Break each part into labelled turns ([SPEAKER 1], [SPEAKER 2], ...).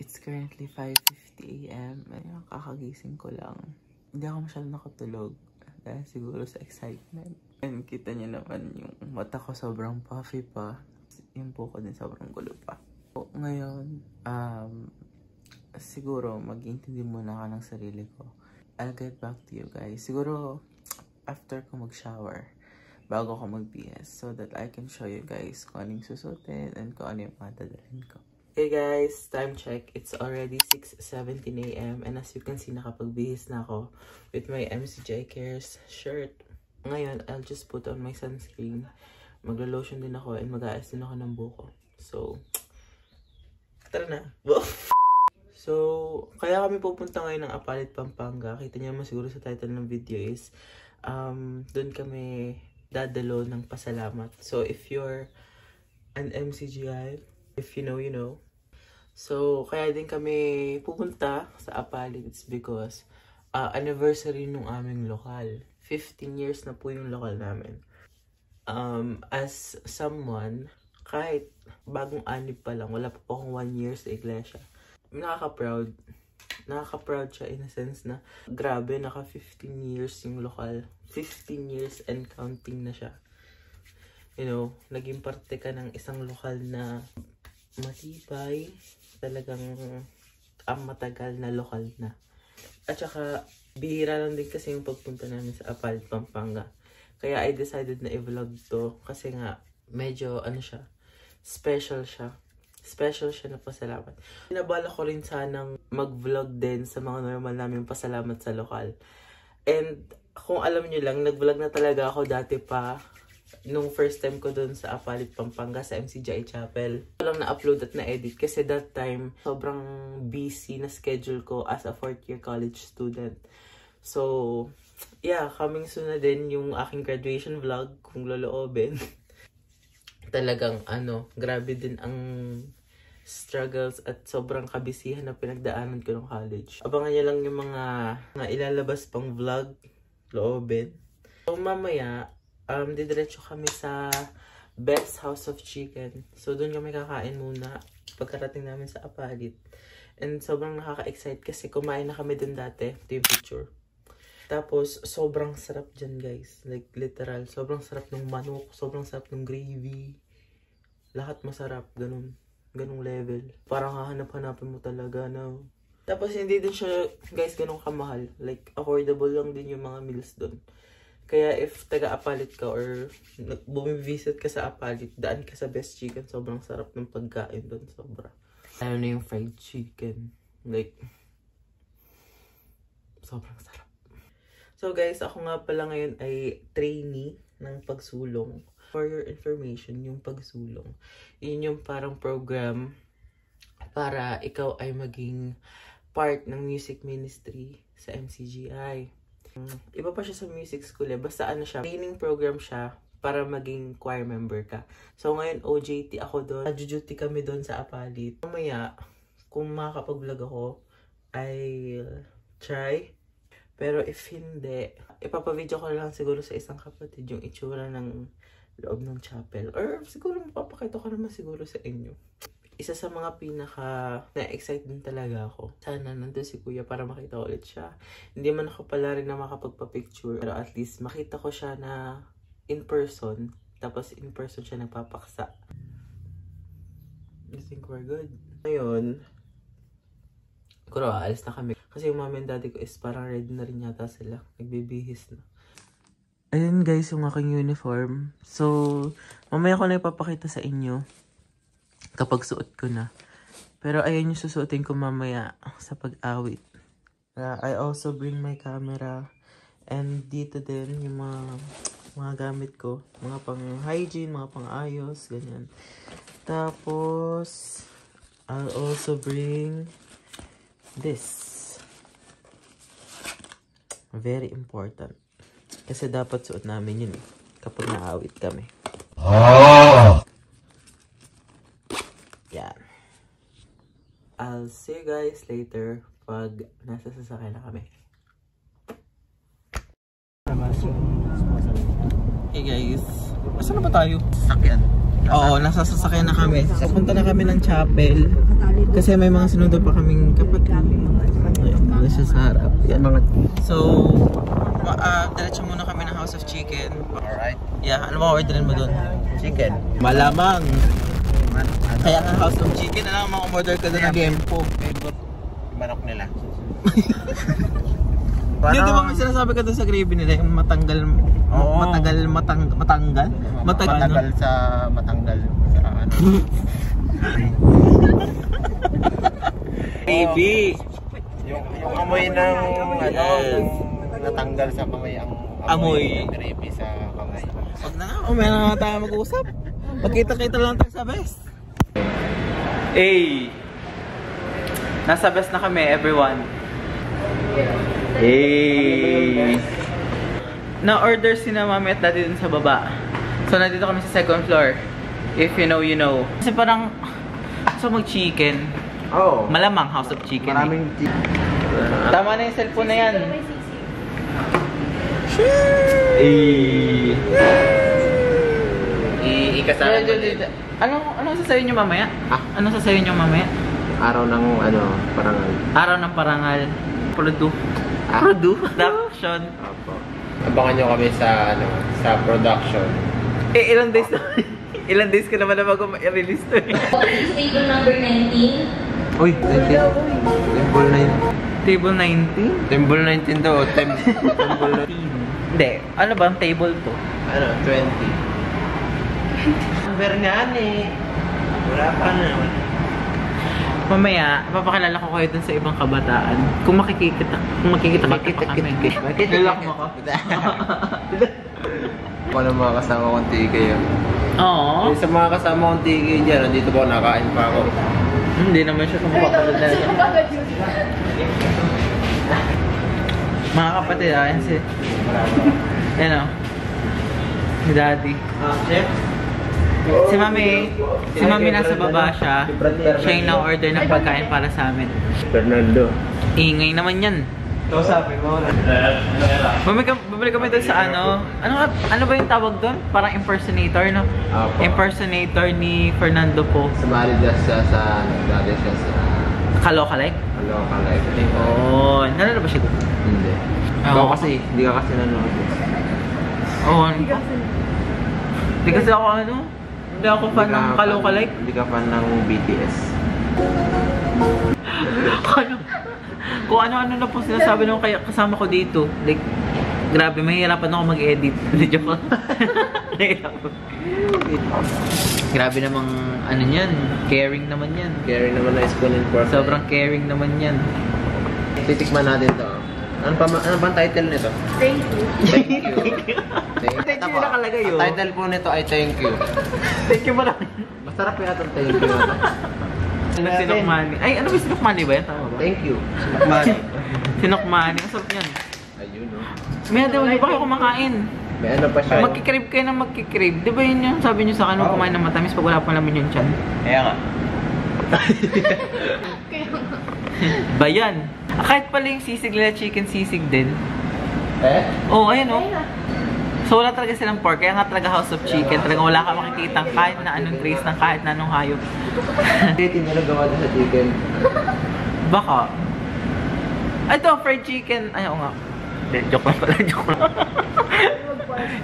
[SPEAKER 1] It's currently 5:50 AM. Ayun, kakagising ko lang. Hindi ako masyadong nakatulog dahil siguro sa excitement. And kita niyo naman yung mata ko sobrang puffy pa. Yung buko din sobrang gulo pa. So, ngayon, siguro mag-intindi muna ako ng sarili ko. I'll get back to you guys. Siguro after ko mag-shower, bago ko mag-BS, so that I can show you guys kung anong susutin and kung ano yung mga dadalhin ko. Hey guys, time check. It's already 6:17 AM and as you can see, nakapagbihis na ako with my MCJ Cares shirt. Ngayon, I'll just put on my sunscreen. Maglo-lotion din ako and mag-aayos din ako ng buko. So, tara na. So, kaya kami pupunta ngayon ng Apalit, Pampanga. Kita niyo naman siguro sa title ng video is doon kami dadalo ng pasalamat. So, if you're an MCGI, if you know, you know. So, kaya din kami pupunta sa Apalit. It's because anniversary nung aming lokal. 15 years na po yung lokal namin. As someone, kahit bagong anib pa lang, wala pa po akong 1 year sa iglesia. Nakaka-proud. Nakaka-proud siya in a sense na grabe, naka 15 years yung lokal. 15 years and counting na siya. You know, naging parte ka ng isang lokal na matibay, talagang matagal na lokal na. At saka, bihira lang din kasi yung pagpunta namin sa Apalit, Pampanga. Kaya I decided na i-vlog to kasi nga medyo ano siya, special siya. Special siya na pasalamat. Pinabala ko rin sanang mag-vlog din sa mga normal namin pasalamat sa lokal. And kung alam nyo lang, nag-vlog na talaga ako dati pa nung first time ko dun sa Apalit, Pampanga sa MCGI Chapel. Walang na-upload at na-edit kasi that time sobrang busy na schedule ko as a 4th year college student. So, yeah, coming soon na din yung aking graduation vlog kung loloobin. Talagang grabe din ang struggles at sobrang kabisihan na pinagdaanan ko ng college. Abangan niyo lang yung mga ilalabas pang vlog, loobin. So mamaya, didiretso kami sa Best House of Chicken. So doon kami kakain muna pagkarating namin sa Apalit. And sobrang nakaka-excite kasi kumain na kami dun dati. Ito yung picture. Tapos, sobrang sarap dyan, guys. Like, literal. Sobrang sarap ng manok. Sobrang sarap ng gravy. Lahat masarap. Ganun. Ganung level. Parang hahanap-hanapin mo talaga na. Tapos, hindi din siya, guys, ganun kamahal. Like, affordable lang din yung mga meals doon. Kaya, if taga-Apalit ka or bumivisit ka sa Apalit, daan ka sa Best Chicken. Sobrang sarap ng pagkain doon. Sobra. Ano na yung fried chicken. Like, sobrang sarap. So guys, ako nga pala ngayon ay trainee ng pagsulong. For your information, yung pagsulong, yun yung parang program para ikaw ay maging part ng music ministry sa MCGI. Iba pa siya sa music school eh. Basta siya, training program siya para maging choir member ka. So ngayon, OJT ako doon. Nag-duty kami doon sa Apalit. Mamaya, kung makakapag-vlog ako, I'll try. Pero if hindi, ipapavideo ko lang siguro sa isang kapatid yung itsura ng loob ng chapel. Or siguro mapapakita ko naman siguro sa inyo. Isa sa mga pinaka na-excite din talaga ako. Sana nandun si kuya para makita ulit siya. Hindi man ako pala rin na makapagpa-picture. Pero at least makita ko siya na in person. Tapos in person siya nagpapaksa. I think we're good. Ngayon, siguro aalis na kami. Kasi yung mami and daddy ko is parang ready na rin yata sila. Nagbibihis na. Ayan guys, yung aking uniform. So, mamaya ko na ipapakita sa inyo kapag suot ko na. Pero ayan yung susuotin ko mamaya sa pag-awit. I also bring my camera. And dito din yung mga gamit ko. Mga pang-hygiene, mga pang-ayos, ganyan. Tapos, I'll also bring this. Very important. Kasi dapat suot namin yun kapag naawit kami. Yan. I'll see you guys later pag nasa sasakay na kami. Hey guys. Saan na ba tayo? Sakyan. Oo, nasa sasakyan na kami. Papunta na kami ng chapel. Kasi may mga sinundo pa kaming kapatid. Ayun, siya sa harap. Yan mga... So, diretso muna kami ng House of Chicken.
[SPEAKER 2] Alright.
[SPEAKER 1] Yeah, ano ba orderin mo doon?
[SPEAKER 2] Chicken.
[SPEAKER 1] Malamang. Kaya nga House of Chicken, ano ang order ka doon ng Gempo?
[SPEAKER 2] Manok nila.
[SPEAKER 1] Hindi, di ba may sinasabi ka doon sa gravy nila, yung matanggal, matanggal
[SPEAKER 2] sa matanggal sa ano.
[SPEAKER 1] Gravy!
[SPEAKER 2] Yung amoy ng ano, natanggal sa kamay ang
[SPEAKER 1] amoy
[SPEAKER 2] ng gravy sa kamay.
[SPEAKER 1] Wag na nga, umaya na nga tayo mag-uusap. Magkita-kita lang tayo sa best. Hey! Nasa best na kami, everyone. Hey! Na-order si na mami at daddy dun sa baba. So, nandito kami sa second floor. If you know, you know. Kasi parang, so mag-chicken.
[SPEAKER 2] Oh.
[SPEAKER 1] Malamang House of Chicken.
[SPEAKER 2] Maraming
[SPEAKER 1] Tama na yung cellphone na yan.
[SPEAKER 2] Ikasama mo.
[SPEAKER 1] Ano sasabihin nyo mamaya? Ano sasabihin nyo mamaya?
[SPEAKER 2] Araw ng ano, parangal.
[SPEAKER 1] Araw ng parangal. Production.
[SPEAKER 2] Opo. Abangan nyo kami sa ano, sa production.
[SPEAKER 1] Ilang days na? Ilang days ka naman na bago i-release to eh.
[SPEAKER 3] Table number 19.
[SPEAKER 2] Uy, 19. Table 19.
[SPEAKER 1] Table 19?
[SPEAKER 2] Table 19 daw. Table 19.
[SPEAKER 1] Hindi. Ano ba ang table to?
[SPEAKER 2] Ano, 20. Number nga eh. Wala pa naman.
[SPEAKER 1] Mamaya, papakilala ko kayo dun sa ibang kabataan. Kung makikita pa kami. Nilak mo ko?
[SPEAKER 2] Ako ng mga kasama kong tigay yun.
[SPEAKER 1] Oo.
[SPEAKER 2] Sa mga kasama kong tigay dyan, nandito po, nakain pa ako.
[SPEAKER 1] Hindi naman siya kumapapalad na yan. Mga kapatid, ayan si... Yan o. Si Daddy. Si Mami nasa baba siya. Siya yung na-order ng pagkain para sa amin.
[SPEAKER 2] Fernando.
[SPEAKER 1] Ingay naman yan.
[SPEAKER 2] Ito sabi mo.
[SPEAKER 1] Bumili kami doon sa ano ba yung tawag doon? Parang impersonator, no?
[SPEAKER 2] Opo.
[SPEAKER 1] Impersonator ni Fernando po.
[SPEAKER 2] Sumali dyan siya sa... Dati siya sa...
[SPEAKER 1] Kalokalike?
[SPEAKER 2] Kalokalike.
[SPEAKER 1] Oo. Nalala ba siya doon?
[SPEAKER 2] Hindi. Ikaw kasi, hindi ka kasi nanonood.
[SPEAKER 1] Oo. Hindi kasi ako hindi ako fan ng Kalokalike.
[SPEAKER 2] Hindi ka fan ng BTS.
[SPEAKER 1] Kung ano-ano na po sinasabi nung kasama ko dito. Like, grabe, mahihirapan ako mag-edit. Joke lang. Grabe namang, ano yan, caring naman yan.
[SPEAKER 2] Caring naman na spoon and fork.
[SPEAKER 1] Sobrang caring naman yan.
[SPEAKER 2] Titikman natin to. Ano ba ang title nito?
[SPEAKER 3] Thank you.
[SPEAKER 2] Thank you.
[SPEAKER 1] Thank you nakalagay yun.
[SPEAKER 2] Ang title po nito ay thank you.
[SPEAKER 1] Thank you marami.
[SPEAKER 2] Masarap yun itong thank you.
[SPEAKER 1] Sinokmani. Ay, ano ba sinokmani ba yan? Tama ba?
[SPEAKER 2] Thank you. Sinokmani.
[SPEAKER 1] Sinokmani. Ang sarap yan.
[SPEAKER 2] Ayun, no?
[SPEAKER 1] May daw, di ba kayo kumakain?
[SPEAKER 2] May ano pa siya.
[SPEAKER 1] Magkikrib kayo ng magkikrib. Di ba yun yung sabi nyo sa akin, kumain ng matamis pag wala pa naman yung tiyan? Kaya nga. Bayan. Kahit pala yung sisig nila, chicken sisig din. Oo, ayun o. So wala talaga silang pork, kaya nga talaga House of Chicken. Talagang wala ka makikita kahit na anong trace ng kahit na anong hayop.
[SPEAKER 2] Hindi nila gawa sa chicken.
[SPEAKER 1] Baka. Ito, fried chicken. Ay, oo nga. Joke lang pala, joke lang.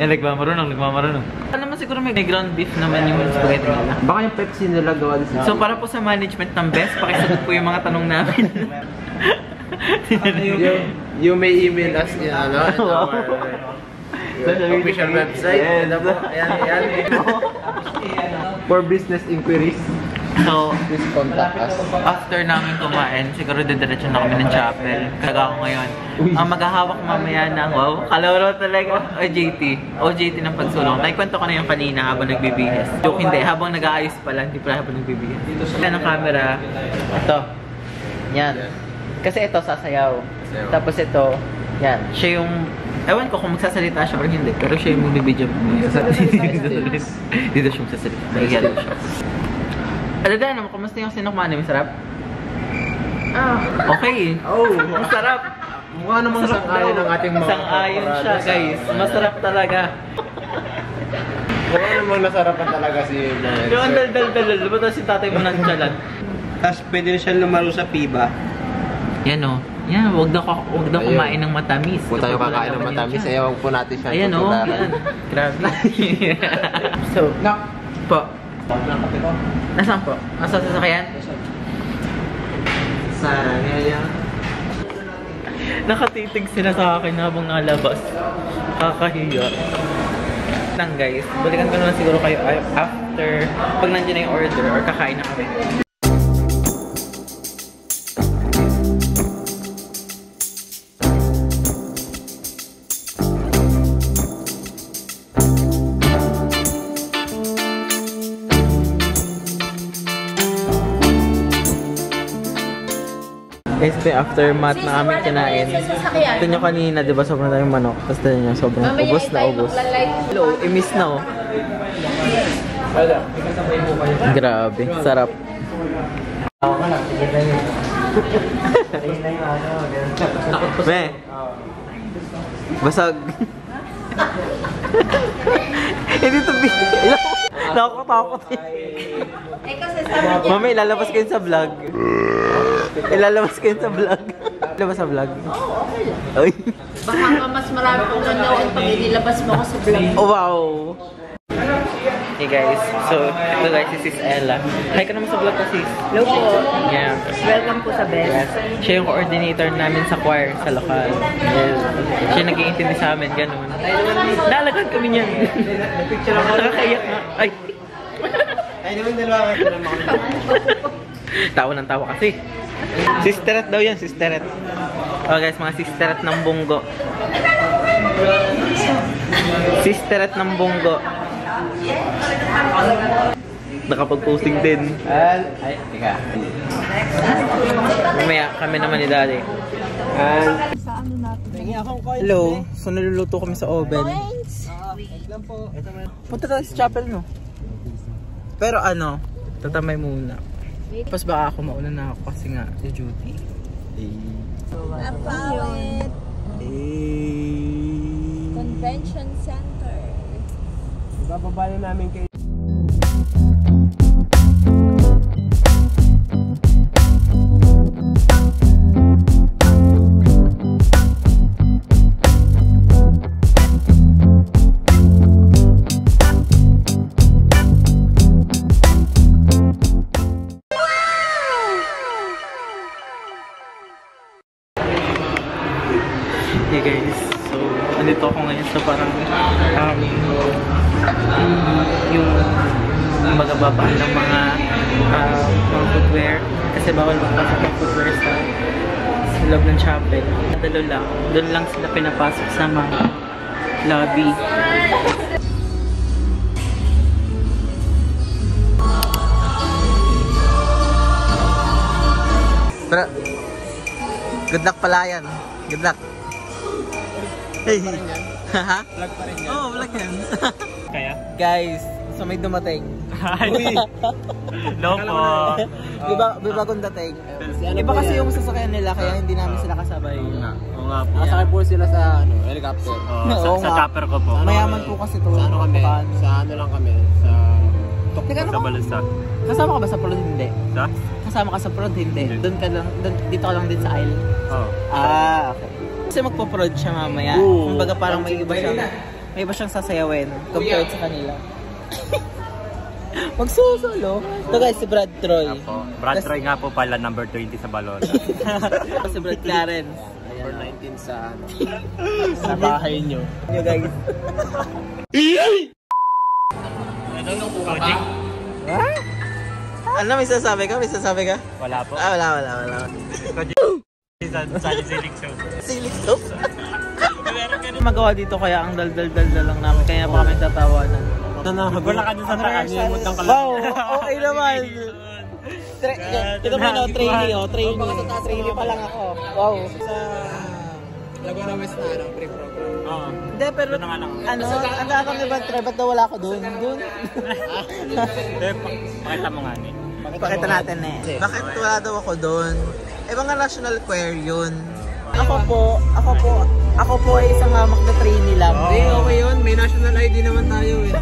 [SPEAKER 1] Yan, nagmamarunong. Ano naman siguro may ground beef naman yung spaghetti nila.
[SPEAKER 2] Baka yung Pepsi nila gawa sa chicken.
[SPEAKER 1] So para po sa management ng best, pakisagot po yung mga tanong namin.
[SPEAKER 2] You may email us in our official website. Ayan. For business inquiries.
[SPEAKER 1] So,
[SPEAKER 2] please contact us.
[SPEAKER 1] after namin kumain, siguro didiretso na kami ng chapel. Talaga ako ngayon. Ang maghahawak mamaya ng, wow, kalaro talaga. OJT ng pagsulong. Naikwento ko na yung kanina habang nagbibihis. Joke hindi, habang nag-aayos pala, hindi pala habang nagbibihis. Yan ang camera. Ito. Yan. Kasi ito sasayaw. Tapos ito, yan. Siya yung, ewan ko kung magsasalita siya or hindi, pero siya yung magbibidyo. Dito siya magsasalita. Nag-yellow siya. Alaga naman, kumusta yung sinokmani? Masarap? Okay.
[SPEAKER 2] Oh,
[SPEAKER 1] Masarap.
[SPEAKER 2] mukha namang sang-ayon ng ating mga
[SPEAKER 1] Sang-ayon siya, guys. Masarap talaga.
[SPEAKER 2] Kung ano mo nasarapan talaga si Noel.
[SPEAKER 1] Yung ang dal-dal-dal. Diba daw si tatay mo nang tsalan?
[SPEAKER 2] Tapos pwede na siya lumaro sa piba.
[SPEAKER 1] Yan o. Yan, wag daw kumain ng matamis.
[SPEAKER 2] Kung tayo
[SPEAKER 1] Kapag
[SPEAKER 2] kakain
[SPEAKER 1] wala
[SPEAKER 2] ng
[SPEAKER 1] naman
[SPEAKER 2] matamis,
[SPEAKER 1] yan siya.
[SPEAKER 2] ay wag po natin siya
[SPEAKER 1] Ayan o.
[SPEAKER 2] tutularan.
[SPEAKER 1] Grabe. So, po. Nasaan po? Nasa sasakyan?
[SPEAKER 2] Sayang.
[SPEAKER 1] Nakatitig sila sa akin habang nalabas. Kakahiya. Lang guys, balikan ko naman siguro kayo after pag nandiyan na yung order or kakain na kami. Guys, ito yung aftermath na aming kinain. Ito nyo kanina, di ba sobrang tayong manok. Tapos ito nyo, sobrang ubos na ubos. Hello, imis na oh. Grabe, sarap. Me, basag. Hindi to be. Nakakatakot eh. Mami, ilalabas kayo sa vlog. Ilalabas kayo sa vlog. Ilalabas sa vlog.
[SPEAKER 4] Oo, okay lang.
[SPEAKER 1] Ay.
[SPEAKER 4] Baka mas marami kong nanood pag inilabas mo ko sa vlog.
[SPEAKER 1] Oh, wow. Hey guys, so ito guys, this is Ella. Hi ka naman sa vlog ko sis.
[SPEAKER 4] Hello po.
[SPEAKER 1] Yeah.
[SPEAKER 4] Welcome po sa Best.
[SPEAKER 1] Yes. Siya yung coordinator namin sa choir sa lokal. Yes. Siya nag-iintindi sa amin, ganun. Nalagan kami niyan. Nakakaiyak na. Ay.
[SPEAKER 2] Ay naman dalawa ka lang mga.
[SPEAKER 1] Tawa ng tawa kasi. Sisteret daw yan, sisteret. Oh guys, mga sisteret ng bunggo. Sisteret ng bunggo. Nakapag-posting din.
[SPEAKER 2] Ay, tika.
[SPEAKER 1] Mamaya kami naman ni Daddy. Hello, so naluluto kami sa oven. Punta tayo sa chapel no? Pero ano, tatamay muna. Tapos baka ako mauna na ako kasi nga sa duty.
[SPEAKER 5] Napawit Convention Center.
[SPEAKER 2] Ibababa na namin kayo.
[SPEAKER 1] Hey guys, so nandito ako ngayon sa parang yung magababaan ng mga footwear kasi bawal magpasok ng footwear sa loob ng chapel. Doon lang sila pinapasok sa mga lobby. Pero good luck pala yan. Good luck. Hey. Ha? Vlog pa rin yan. Oo, vlog yan. Kaya? Guys, so may dumating. Uy! No po. Diba kung dating? Iba kasi yung sasakyan nila kaya hindi namin sila kasabay.
[SPEAKER 2] Oo nga po. Nakasakay po sila sa helicopter.
[SPEAKER 1] Sa chopper ko po. Mayaman po kasi to.
[SPEAKER 2] Sa ano kami? Sa ano lang kami? Sa
[SPEAKER 1] Sa Balusa. Kasama ka ba sa Prod? Hindi. Sa? Kasama ka sa Prod? Hindi. Doon ka lang, dito ka lang din sa aisle? Oo. Ah, okay. Kasi magpo-prod siya mamaya. Kumbaga parang may iba siyang sasayawin compared sa kanila. Magsusolo. Ito guys, si Brad Troy.
[SPEAKER 6] Brad Troy nga po pala, number 20 sa balon.
[SPEAKER 1] Si Brad Clarence.
[SPEAKER 2] number 19 sa ano. Sa bahay nyo.
[SPEAKER 1] Yo guys. Ano may sasabi ka? May sasabi ka?
[SPEAKER 6] Wala po.
[SPEAKER 1] Ah, wala.
[SPEAKER 6] Silik show.
[SPEAKER 1] Silik soup? Magawa dito kaya ang dal-dal-dal lang namin. Kaya pa kami tatawanan.
[SPEAKER 6] Wala ka dun sa taas.
[SPEAKER 1] Wow! Okay naman! Ito mo no, trainee pa lang ako. Wow!
[SPEAKER 2] Sa Laguna West na ano, pre-program.
[SPEAKER 1] Hindi, pero ano, ang tatang ni Bad Troy, ba't daw wala ako doon?
[SPEAKER 6] Pakita mo nga
[SPEAKER 1] Pakita natin eh. Bakit wala daw ako doon? Eh, mga national choir yun. Ako po ay isang hamak na trainee lang.
[SPEAKER 2] Hindi, okay yun. May national ID naman tayo eh.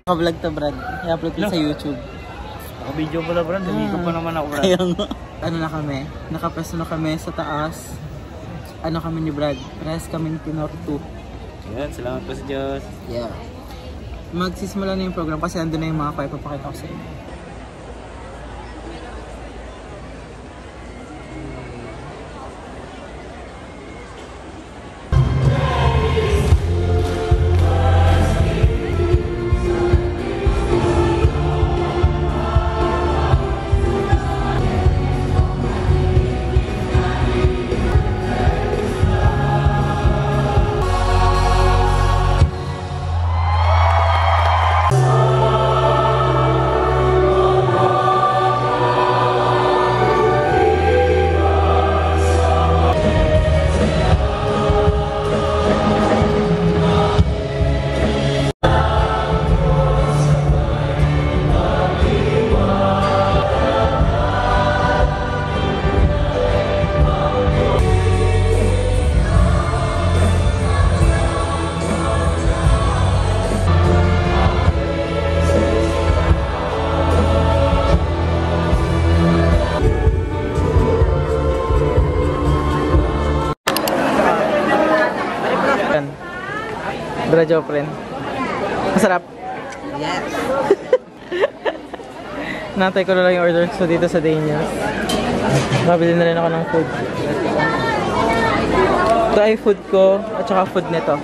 [SPEAKER 1] Naka-vlog to, Brad. I-upload ko sa YouTube.
[SPEAKER 6] Naka-video pala, Brad. Dito pa naman ako, Brad.
[SPEAKER 1] Kaya nga. Ano na kami? Nakapreso na kami sa taas. Ano kami ni Brad? Press kami ni Tinor 2.
[SPEAKER 6] Yan, salamat po sa Diyos.
[SPEAKER 1] Yeah. Magsisimula na yung program kasi andun na yung mga kaya papakita ko sa inyo. Brajo, friend. Masarap? Yes! Natay ko na lang yung order so dito sa Daniels. Mabili na rin ako ng food. Ito ay food ko at saka food nito.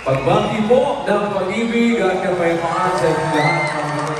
[SPEAKER 7] Pagbati po ng pag-ibig at kapayapaan sa lahat ng mga